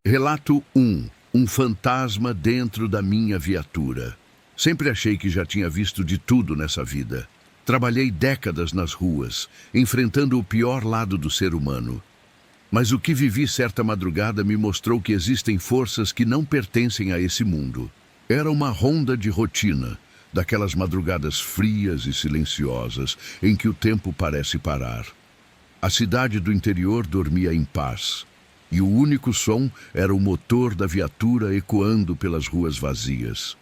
Relato 1. Um fantasma dentro da minha viatura. Sempre achei que já tinha visto de tudo nessa vida. Trabalhei décadas nas ruas, enfrentando o pior lado do ser humano. Mas o que vivi certa madrugada me mostrou que existem forças que não pertencem a esse mundo. Era uma ronda de rotina, daquelas madrugadas frias e silenciosas, em que o tempo parece parar. A cidade do interior dormia em paz, e o único som era o motor da viatura ecoando pelas ruas vazias.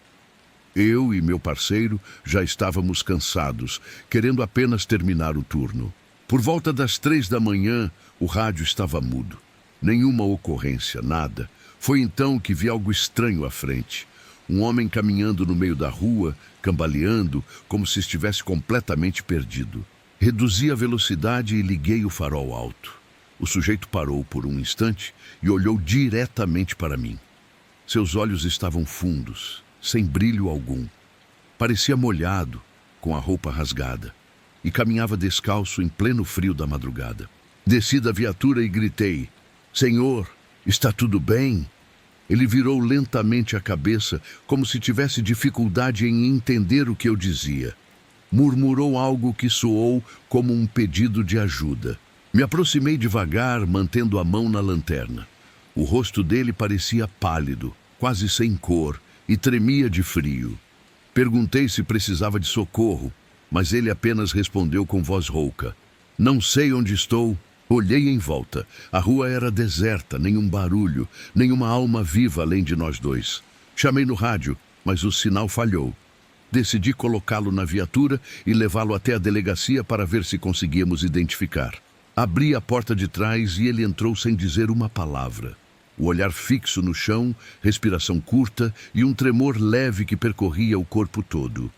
Eu e meu parceiro já estávamos cansados, querendo apenas terminar o turno. Por volta das 3 da manhã, o rádio estava mudo. Nenhuma ocorrência, nada. Foi então que vi algo estranho à frente. Um homem caminhando no meio da rua, cambaleando, como se estivesse completamente perdido. Reduzi a velocidade e liguei o farol alto. O sujeito parou por um instante e olhou diretamente para mim. Seus olhos estavam fundos, sem brilho algum. Parecia molhado, com a roupa rasgada, e caminhava descalço em pleno frio da madrugada. Desci da viatura e gritei: "Senhor, está tudo bem?" Ele virou lentamente a cabeça, como se tivesse dificuldade em entender o que eu dizia. Murmurou algo que soou como um pedido de ajuda. Me aproximei devagar, mantendo a mão na lanterna. O rosto dele parecia pálido, quase sem cor, e tremia de frio. Perguntei se precisava de socorro, mas ele apenas respondeu com voz rouca: "Não sei onde estou." Olhei em volta. A rua era deserta, nenhum barulho, nenhuma alma viva além de nós dois. Chamei no rádio, mas o sinal falhou. Decidi colocá-lo na viatura e levá-lo até a delegacia para ver se conseguíamos identificar. Abri a porta de trás e ele entrou sem dizer uma palavra. O olhar fixo no chão, respiração curta e um tremor leve que percorria o corpo todo.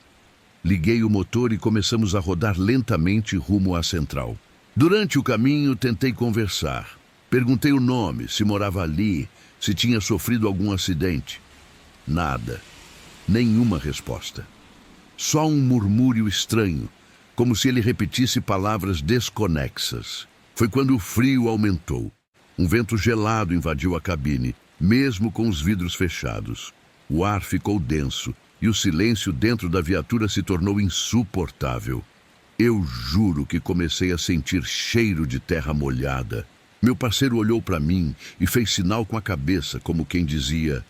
Liguei o motor e começamos a rodar lentamente rumo à central. Durante o caminho, tentei conversar. Perguntei o nome, se morava ali, se tinha sofrido algum acidente. Nada. Nenhuma resposta. Só um murmúrio estranho, como se ele repetisse palavras desconexas. Foi quando o frio aumentou. Um vento gelado invadiu a cabine, mesmo com os vidros fechados. O ar ficou denso e o silêncio dentro da viatura se tornou insuportável. Eu juro que comecei a sentir cheiro de terra molhada. Meu parceiro olhou para mim e fez sinal com a cabeça, como quem dizia: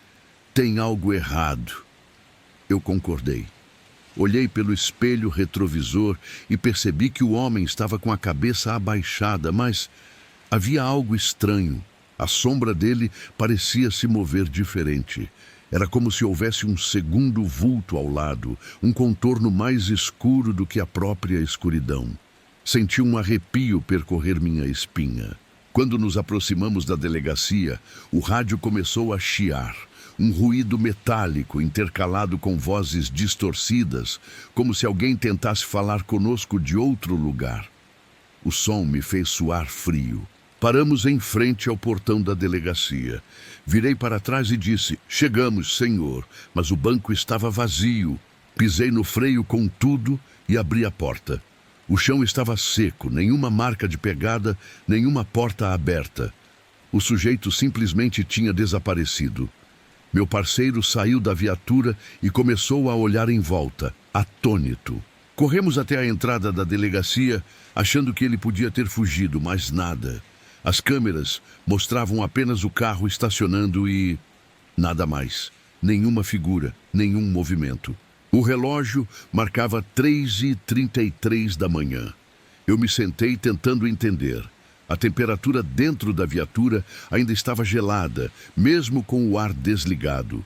"Tem algo errado." Eu concordei. Olhei pelo espelho retrovisor e percebi que o homem estava com a cabeça abaixada, mas havia algo estranho. A sombra dele parecia se mover diferente. Era como se houvesse um segundo vulto ao lado, um contorno mais escuro do que a própria escuridão. Senti um arrepio percorrer minha espinha. Quando nos aproximamos da delegacia, o rádio começou a chiar. Um ruído metálico intercalado com vozes distorcidas, como se alguém tentasse falar conosco de outro lugar. O som me fez suar frio. Paramos em frente ao portão da delegacia. Virei para trás e disse: "Chegamos, senhor", mas o banco estava vazio. Pisei no freio com tudo e abri a porta. O chão estava seco, nenhuma marca de pegada, nenhuma porta aberta. O sujeito simplesmente tinha desaparecido. Meu parceiro saiu da viatura e começou a olhar em volta, atônito. Corremos até a entrada da delegacia, achando que ele podia ter fugido, mas nada. As câmeras mostravam apenas o carro estacionando e nada mais. Nenhuma figura, nenhum movimento. O relógio marcava 3h33 da manhã. Eu me sentei tentando entender. A temperatura dentro da viatura ainda estava gelada, mesmo com o ar desligado.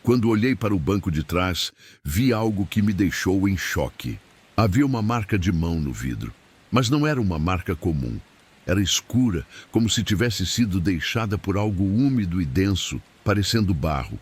Quando olhei para o banco de trás, vi algo que me deixou em choque. Havia uma marca de mão no vidro, mas não era uma marca comum. Era escura, como se tivesse sido deixada por algo úmido e denso, parecendo barro.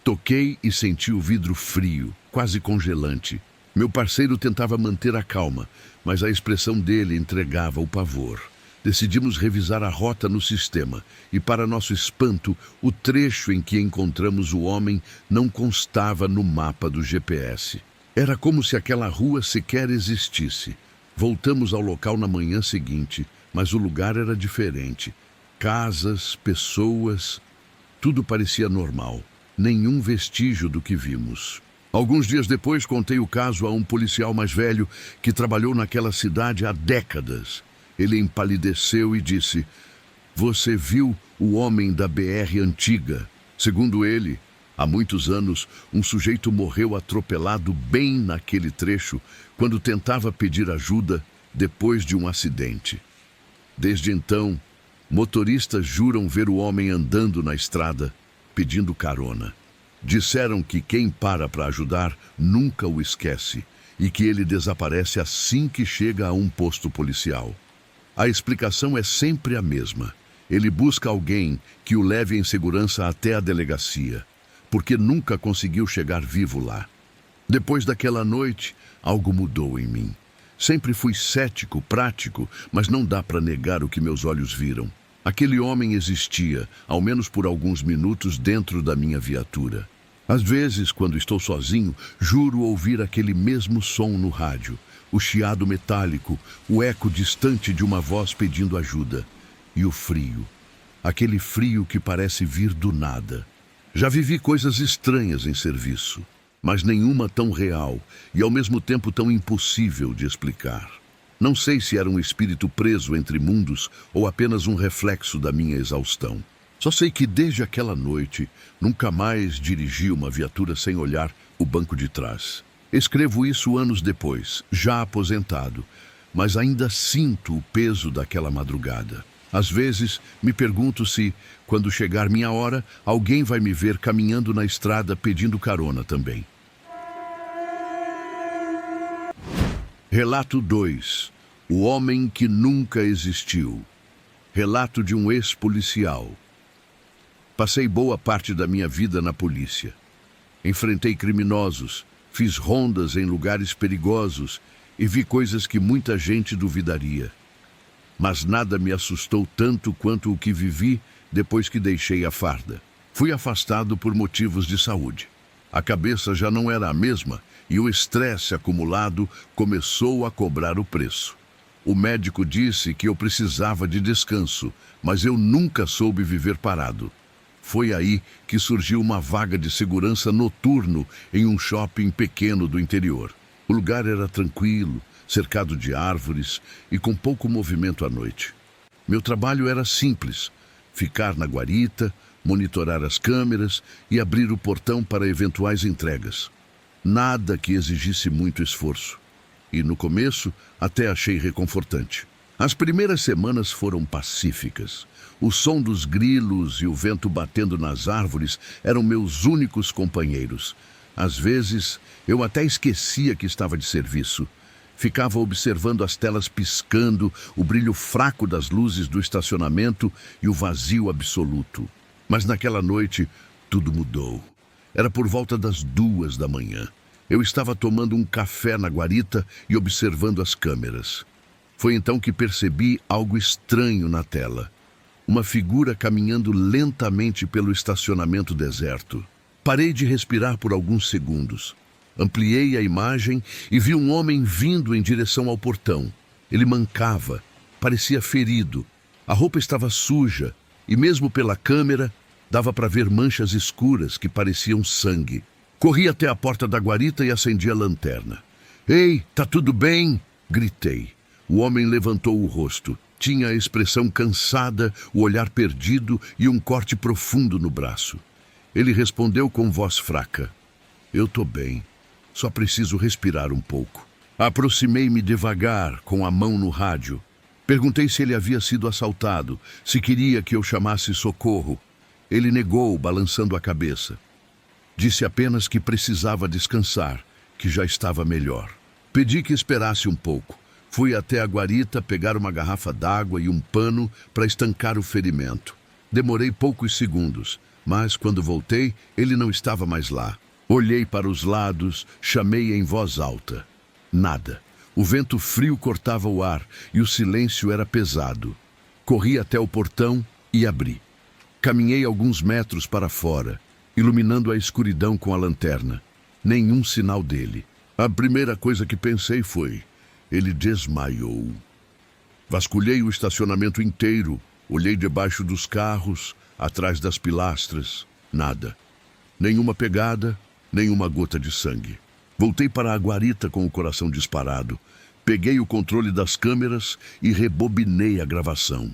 Toquei e senti o vidro frio, quase congelante. Meu parceiro tentava manter a calma, mas a expressão dele entregava o pavor. Decidimos revisar a rota no sistema e, para nosso espanto, o trecho em que encontramos o homem não constava no mapa do GPS. Era como se aquela rua sequer existisse. Voltamos ao local na manhã seguinte, mas o lugar era diferente. Casas, pessoas, Tudo parecia normal, nenhum vestígio do que vimos. Alguns dias depois, contei o caso a um policial mais velho que trabalhou naquela cidade há décadas. Ele empalideceu e disse: "Você viu o homem da BR antiga?" Segundo ele, há muitos anos, um sujeito morreu atropelado bem naquele trecho quando tentava pedir ajuda depois de um acidente. Desde então, motoristas juram ver o homem andando na estrada, pedindo carona. Disseram que quem para ajudar nunca o esquece e que ele desaparece assim que chega a um posto policial. A explicação é sempre a mesma. Ele busca alguém que o leve em segurança até a delegacia, porque nunca conseguiu chegar vivo lá. Depois daquela noite, algo mudou em mim. Sempre fui cético, prático, mas não dá para negar o que meus olhos viram. Aquele homem existia, ao menos por alguns minutos, dentro da minha viatura. Às vezes, quando estou sozinho, juro ouvir aquele mesmo som no rádio, o chiado metálico, o eco distante de uma voz pedindo ajuda. E o frio, aquele frio que parece vir do nada. Já vivi coisas estranhas em serviço, mas nenhuma tão real e ao mesmo tempo tão impossível de explicar. Não sei se era um espírito preso entre mundos ou apenas um reflexo da minha exaustão. Só sei que desde aquela noite, nunca mais dirigi uma viatura sem olhar o banco de trás. Escrevo isso anos depois, já aposentado, mas ainda sinto o peso daquela madrugada. Às vezes, me pergunto se, quando chegar minha hora, alguém vai me ver caminhando na estrada pedindo carona também. Relato 2. O homem que nunca existiu. Relato de um ex-policial. Passei boa parte da minha vida na polícia. Enfrentei criminosos, fiz rondas em lugares perigosos e vi coisas que muita gente duvidaria. Mas nada me assustou tanto quanto o que vivi depois que deixei a farda. Fui afastado por motivos de saúde. A cabeça já não era a mesma e o estresse acumulado começou a cobrar o preço. O médico disse que eu precisava de descanso, mas eu nunca soube viver parado. Foi aí que surgiu uma vaga de segurança noturno em um shopping pequeno do interior. O lugar era tranquilo, cercado de árvores e com pouco movimento à noite. Meu trabalho era simples: ficar na guarita, monitorar as câmeras e abrir o portão para eventuais entregas. Nada que exigisse muito esforço. E no começo até achei reconfortante. As primeiras semanas foram pacíficas. O som dos grilos e o vento batendo nas árvores eram meus únicos companheiros. Às vezes, eu até esquecia que estava de serviço. Ficava observando as telas piscando, o brilho fraco das luzes do estacionamento e o vazio absoluto. Mas naquela noite, tudo mudou. Era por volta das 2 da manhã. Eu estava tomando um café na guarita e observando as câmeras. Foi então que percebi algo estranho na tela. Uma figura caminhando lentamente pelo estacionamento deserto. Parei de respirar por alguns segundos. Ampliei a imagem e vi um homem vindo em direção ao portão. Ele mancava, parecia ferido. A roupa estava suja e mesmo pela câmera dava para ver manchas escuras que pareciam sangue. Corri até a porta da guarita e acendi a lanterna. "Ei, tá tudo bem?" gritei. O homem levantou o rosto. Tinha a expressão cansada, o olhar perdido e um corte profundo no braço. Ele respondeu com voz fraca: "Eu tô bem. Só preciso respirar um pouco." Aproximei-me devagar, com a mão no rádio. Perguntei se ele havia sido assaltado, se queria que eu chamasse socorro. Ele negou, balançando a cabeça. Disse apenas que precisava descansar, que já estava melhor. Pedi que esperasse um pouco. Fui até a guarita pegar uma garrafa d'água e um pano para estancar o ferimento. Demorei poucos segundos, mas quando voltei, ele não estava mais lá. Olhei para os lados, chamei em voz alta. Nada. O vento frio cortava o ar e o silêncio era pesado. Corri até o portão e abri. Caminhei alguns metros para fora, iluminando a escuridão com a lanterna. Nenhum sinal dele. A primeira coisa que pensei foi: ele desmaiou. Vasculhei o estacionamento inteiro, Olhei debaixo dos carros, atrás das pilastras. Nada. Nenhuma pegada, nenhuma gota de sangue. Voltei para a guarita com o coração disparado. Peguei o controle das câmeras e rebobinei a gravação.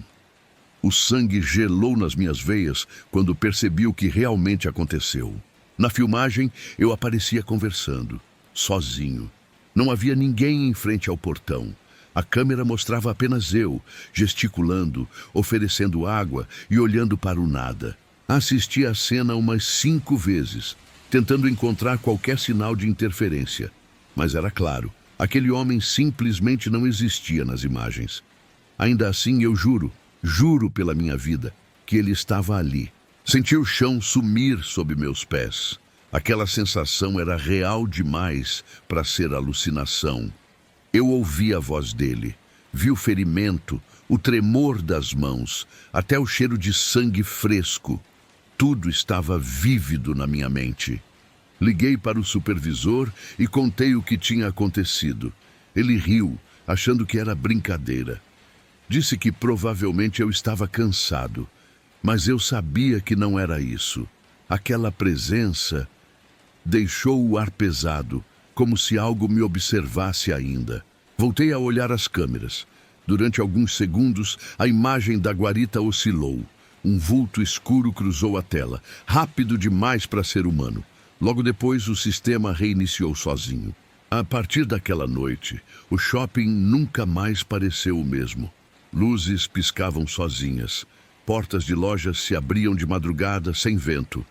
O sangue gelou nas minhas veias quando percebi o que realmente aconteceu. Na filmagem, eu aparecia conversando, sozinho. Não havia ninguém em frente ao portão. A câmera mostrava apenas eu, gesticulando, oferecendo água e olhando para o nada. Assisti a cena umas 5 vezes, tentando encontrar qualquer sinal de interferência. Mas era claro, aquele homem simplesmente não existia nas imagens. Ainda assim, eu juro pela minha vida, que ele estava ali. Senti o chão sumir sob meus pés. Aquela sensação era real demais para ser alucinação. Eu ouvi a voz dele, vi o ferimento, o tremor das mãos, até o cheiro de sangue fresco. Tudo estava vívido na minha mente. Liguei para o supervisor e contei o que tinha acontecido. Ele riu, achando que era brincadeira. Disse que provavelmente eu estava cansado, mas eu sabia que não era isso. Aquela presença deixou o ar pesado, como se algo me observasse ainda. Voltei a olhar as câmeras. Durante alguns segundos, a imagem da guarita oscilou. Um vulto escuro cruzou a tela, rápido demais para ser humano. Logo depois, o sistema reiniciou sozinho. A partir daquela noite, o shopping nunca mais pareceu o mesmo. Luzes piscavam sozinhas. Portas de lojas se abriam de madrugada sem vento.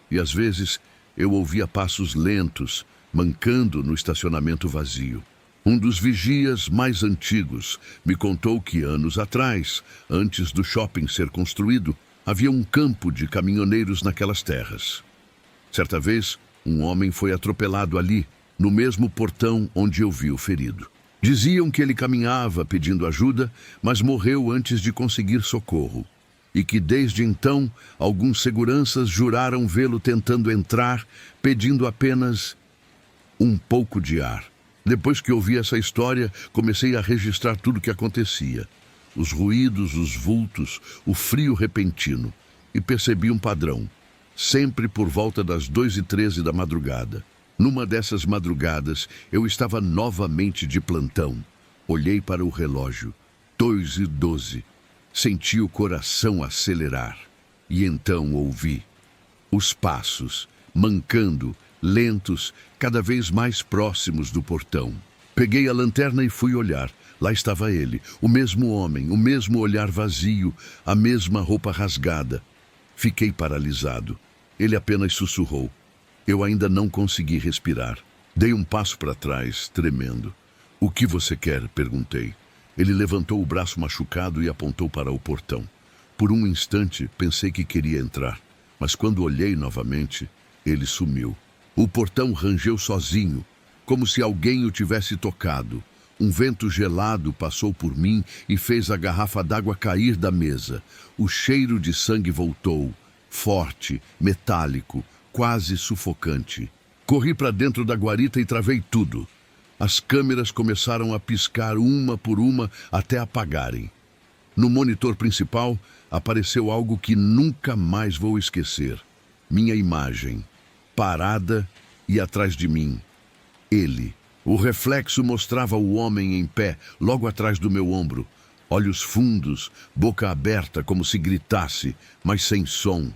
E às vezes eu ouvia passos lentos, mancando no estacionamento vazio. Um dos vigias mais antigos me contou que anos atrás, antes do shopping ser construído, havia um campo de caminhoneiros naquelas terras. Certa vez, um homem foi atropelado ali, no mesmo portão onde eu vi o ferido. Diziam que ele caminhava pedindo ajuda, mas morreu antes de conseguir socorro. E que desde então, alguns seguranças juraram vê-lo tentando entrar, pedindo apenas um pouco de ar. Depois que ouvi essa história, comecei a registrar tudo o que acontecia. Os ruídos, os vultos, o frio repentino. E percebi um padrão. Sempre por volta das 2h13 da madrugada. Numa dessas madrugadas, eu estava novamente de plantão. Olhei para o relógio. 2h12. Senti o coração acelerar. E então ouvi os passos, mancando, lentos, cada vez mais próximos do portão. Peguei a lanterna e fui olhar. Lá estava ele, o mesmo homem, o mesmo olhar vazio, a mesma roupa rasgada. Fiquei paralisado. Ele apenas sussurrou. Eu ainda não consegui respirar. Dei um passo para trás, tremendo. "O que você quer?" perguntei. Ele levantou o braço machucado e apontou para o portão. Por um instante, pensei que queria entrar, mas quando olhei novamente, ele sumiu. O portão rangeu sozinho, como se alguém o tivesse tocado. Um vento gelado passou por mim e fez a garrafa d'água cair da mesa. O cheiro de sangue voltou, forte, metálico, quase sufocante. Corri para dentro da guarita e travei tudo. As câmeras começaram a piscar uma por uma até apagarem. No monitor principal apareceu algo que nunca mais vou esquecer. Minha imagem, parada e atrás de mim. Ele. O reflexo mostrava o homem em pé, logo atrás do meu ombro. Olhos fundos, boca aberta como se gritasse, mas sem som.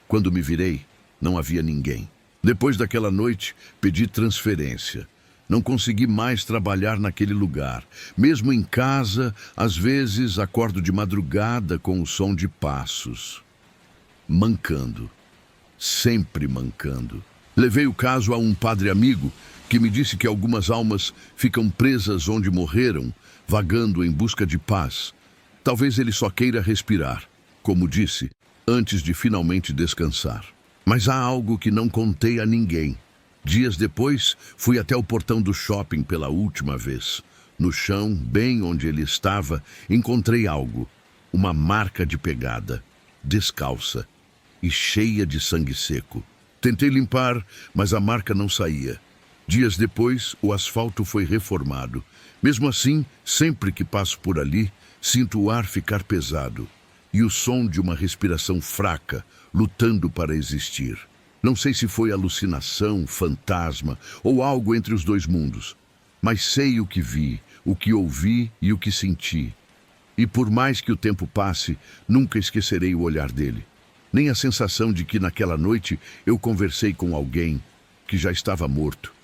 Quando me virei, não havia ninguém. Depois daquela noite, pedi transferência. Não consegui mais trabalhar naquele lugar. Mesmo em casa, às vezes acordo de madrugada com o som de passos. Mancando. Sempre mancando. Levei o caso a um padre amigo que me disse que algumas almas ficam presas onde morreram, vagando em busca de paz. Talvez ele só queira respirar, como disse, antes de finalmente descansar. Mas há algo que não contei a ninguém. Dias depois, fui até o portão do shopping pela última vez. No chão, bem onde ele estava, encontrei algo. Uma marca de pegada, descalça e cheia de sangue seco. Tentei limpar, mas a marca não saía. Dias depois, o asfalto foi reformado. Mesmo assim, sempre que passo por ali, sinto o ar ficar pesado. e o som de uma respiração fraca, lutando para existir. Não sei se foi alucinação, fantasma ou algo entre os dois mundos, mas sei o que vi, o que ouvi e o que senti. E por mais que o tempo passe, nunca esquecerei o olhar dele, nem a sensação de que naquela noite eu conversei com alguém que já estava morto.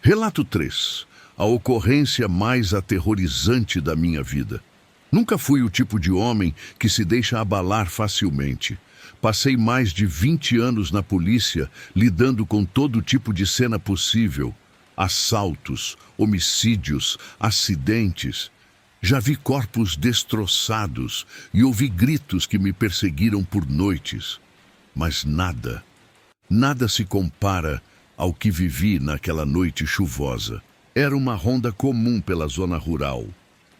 Relato 3. A ocorrência mais aterrorizante da minha vida. Nunca fui o tipo de homem que se deixa abalar facilmente. Passei mais de 20 anos na polícia, lidando com todo tipo de cena possível. Assaltos, homicídios, acidentes. Já vi corpos destroçados e ouvi gritos que me perseguiram por noites. Mas nada se compara ao que vivi naquela noite chuvosa. Era uma ronda comum pela zona rural.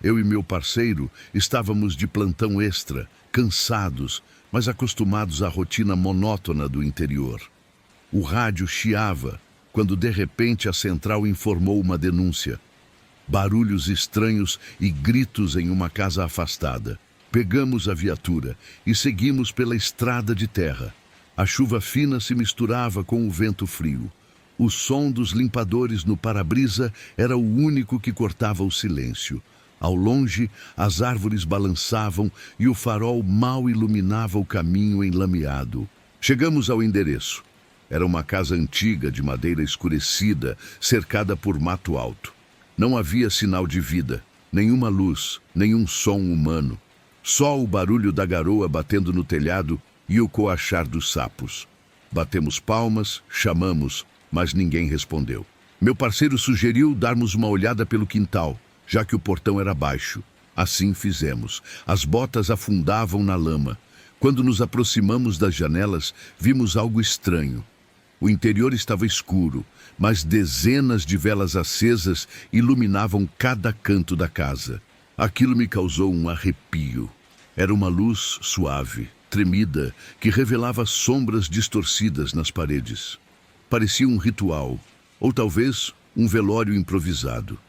Eu e meu parceiro estávamos de plantão extra, cansados, mas acostumados à rotina monótona do interior. O rádio chiava quando de repente a central informou uma denúncia. Barulhos estranhos e gritos em uma casa afastada. Pegamos a viatura e seguimos pela estrada de terra. A chuva fina se misturava com o vento frio. O som dos limpadores no para-brisa era o único que cortava o silêncio. Ao longe, as árvores balançavam e o farol mal iluminava o caminho enlameado. Chegamos ao endereço. Era uma casa antiga de madeira escurecida, cercada por mato alto. Não havia sinal de vida, nenhuma luz, nenhum som humano. Só o barulho da garoa batendo no telhado e o coachar dos sapos. Batemos palmas, chamamos, mas ninguém respondeu. Meu parceiro sugeriu darmos uma olhada pelo quintal, já que o portão era baixo. Assim fizemos. As botas afundavam na lama. Quando nos aproximamos das janelas, vimos algo estranho. O interior estava escuro, mas dezenas de velas acesas iluminavam cada canto da casa. Aquilo me causou um arrepio. Era uma luz suave, tremida, que revelava sombras distorcidas nas paredes. Parecia um ritual, ou talvez um velório improvisado.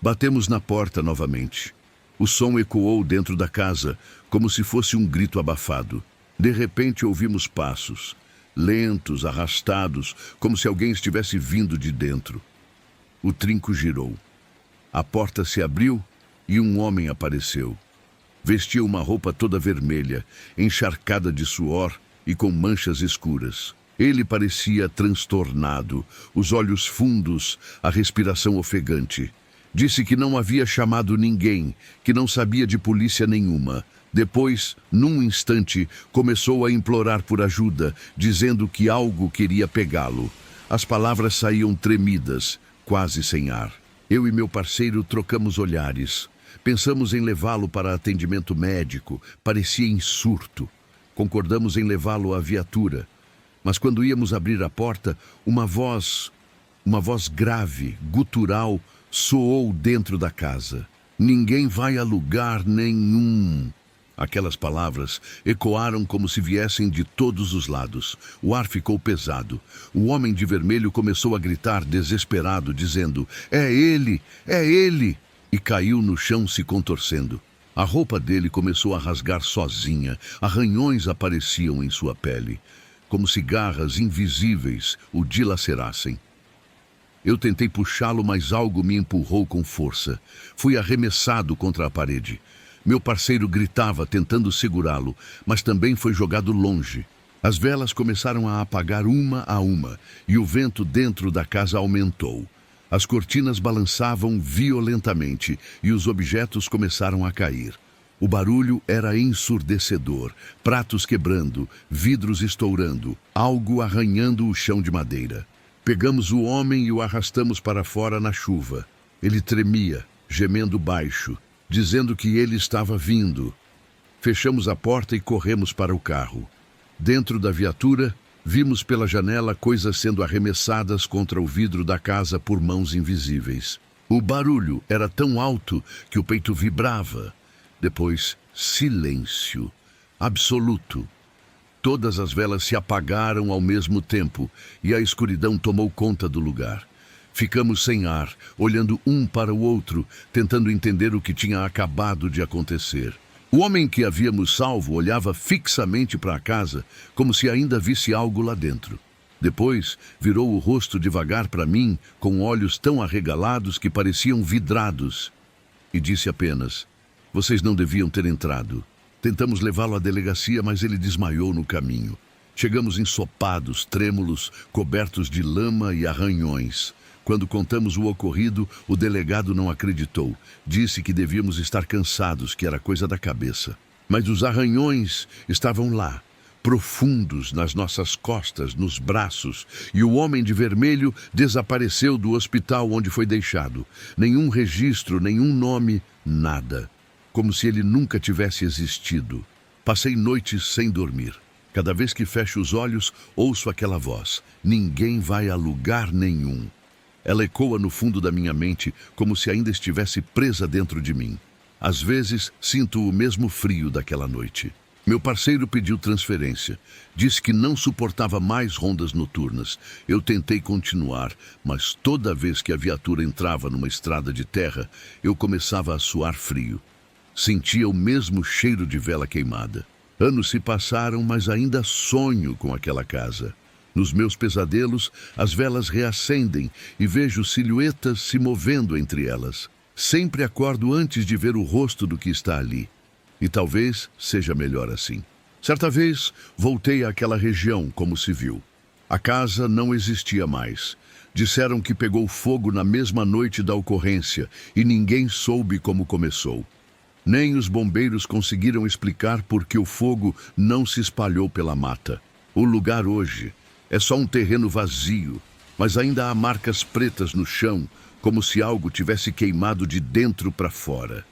Batemos na porta novamente. O som ecoou dentro da casa, como se fosse um grito abafado. De repente ouvimos passos, lentos, arrastados, como se alguém estivesse vindo de dentro. O trinco girou. A porta se abriu e um homem apareceu. Vestia uma roupa toda vermelha, encharcada de suor e com manchas escuras. Ele parecia transtornado, os olhos fundos, a respiração ofegante. Disse que não havia chamado ninguém, que não sabia de polícia nenhuma. Depois, num instante, começou a implorar por ajuda, dizendo que algo queria pegá-lo. As palavras saíam tremidas, quase sem ar. Eu e meu parceiro trocamos olhares. Pensamos em levá-lo para atendimento médico. Parecia em surto. Concordamos em levá-lo à viatura. Mas quando íamos abrir a porta, uma voz grave, gutural, soou dentro da casa. Ninguém vai a lugar nenhum. Aquelas palavras ecoaram como se viessem de todos os lados. O ar ficou pesado. O homem de vermelho começou a gritar desesperado, dizendo: "É ele! É ele!" E caiu no chão se contorcendo. A roupa dele começou a rasgar sozinha. Arranhões apareciam em sua pele, como se garras invisíveis o dilacerassem. Eu tentei puxá-lo, mas algo me empurrou com força. Fui arremessado contra a parede. Meu parceiro gritava, tentando segurá-lo, mas também foi jogado longe. As velas começaram a apagar uma a uma, e o vento dentro da casa aumentou. As cortinas balançavam violentamente, e os objetos começaram a cair. O barulho era ensurdecedor, pratos quebrando, vidros estourando, algo arranhando o chão de madeira. Pegamos o homem e o arrastamos para fora na chuva. Ele tremia, gemendo baixo, dizendo que ele estava vindo. Fechamos a porta e corremos para o carro. Dentro da viatura, vimos pela janela coisas sendo arremessadas contra o vidro da casa por mãos invisíveis. O barulho era tão alto que o peito vibrava. Depois, silêncio absoluto. Todas as velas se apagaram ao mesmo tempo e a escuridão tomou conta do lugar. Ficamos sem ar, olhando um para o outro, tentando entender o que tinha acabado de acontecer. O homem que havíamos salvo olhava fixamente para a casa, como se ainda visse algo lá dentro. Depois, virou o rosto devagar para mim, com olhos tão arregalados que pareciam vidrados, e disse apenas: "Vocês não deviam ter entrado." Tentamos levá-lo à delegacia, mas ele desmaiou no caminho. Chegamos ensopados, trêmulos, cobertos de lama e arranhões. Quando contamos o ocorrido, o delegado não acreditou. Disse que devíamos estar cansados, que era coisa da cabeça. Mas os arranhões estavam lá, profundos nas nossas costas, nos braços, e o homem de vermelho desapareceu do hospital onde foi deixado. Nenhum registro, nenhum nome, nada. Como se ele nunca tivesse existido. Passei noites sem dormir. Cada vez que fecho os olhos, ouço aquela voz: "Ninguém vai a lugar nenhum." Ela ecoa no fundo da minha mente, como se ainda estivesse presa dentro de mim. Às vezes, sinto o mesmo frio daquela noite. Meu parceiro pediu transferência. Disse que não suportava mais rondas noturnas. Eu tentei continuar, mas toda vez que a viatura entrava numa estrada de terra, eu começava a suar frio. Sentia o mesmo cheiro de vela queimada. Anos se passaram, mas ainda sonho com aquela casa. Nos meus pesadelos, as velas reacendem e vejo silhuetas se movendo entre elas. Sempre acordo antes de ver o rosto do que está ali. E talvez seja melhor assim. Certa vez, voltei àquela região como se viu. A casa não existia mais. Disseram que pegou fogo na mesma noite da ocorrência e ninguém soube como começou. Nem os bombeiros conseguiram explicar por que o fogo não se espalhou pela mata. O lugar hoje é só um terreno vazio, mas ainda há marcas pretas no chão, como se algo tivesse queimado de dentro para fora.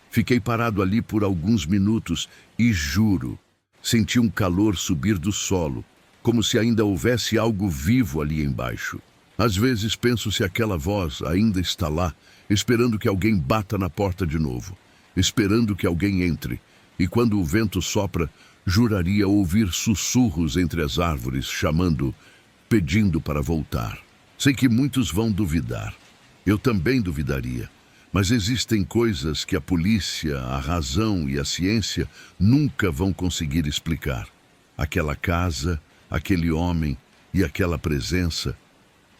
Fiquei parado ali por alguns minutos e juro, senti um calor subir do solo, como se ainda houvesse algo vivo ali embaixo. Às vezes penso se aquela voz ainda está lá, esperando que alguém bata na porta de novo, esperando que alguém entre, e quando o vento sopra, juraria ouvir sussurros entre as árvores, chamando, pedindo para voltar. Sei que muitos vão duvidar. Eu também duvidaria. Mas existem coisas que a polícia, a razão e a ciência nunca vão conseguir explicar. Aquela casa, aquele homem e aquela presença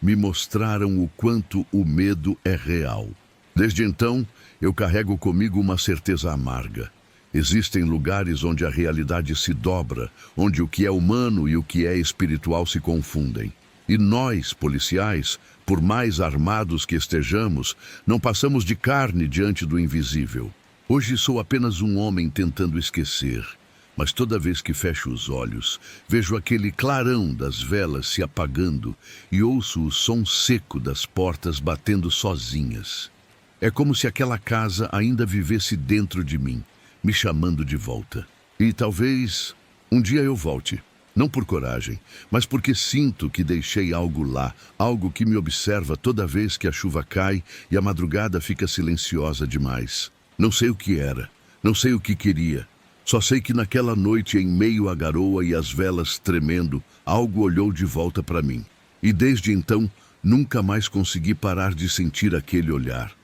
me mostraram o quanto o medo é real. Desde então, eu carrego comigo uma certeza amarga. Existem lugares onde a realidade se dobra, onde o que é humano e o que é espiritual se confundem. E nós, policiais, por mais armados que estejamos, não passamos de carne diante do invisível. Hoje sou apenas um homem tentando esquecer, mas toda vez que fecho os olhos, vejo aquele clarão das velas se apagando e ouço o som seco das portas batendo sozinhas. É como se aquela casa ainda vivesse dentro de mim, me chamando de volta. E talvez um dia eu volte. Não por coragem, mas porque sinto que deixei algo lá, algo que me observa toda vez que a chuva cai e a madrugada fica silenciosa demais. Não sei o que era, não sei o que queria. Só sei que naquela noite, em meio à garoa e as velas tremendo, algo olhou de volta para mim. E desde então, nunca mais consegui parar de sentir aquele olhar.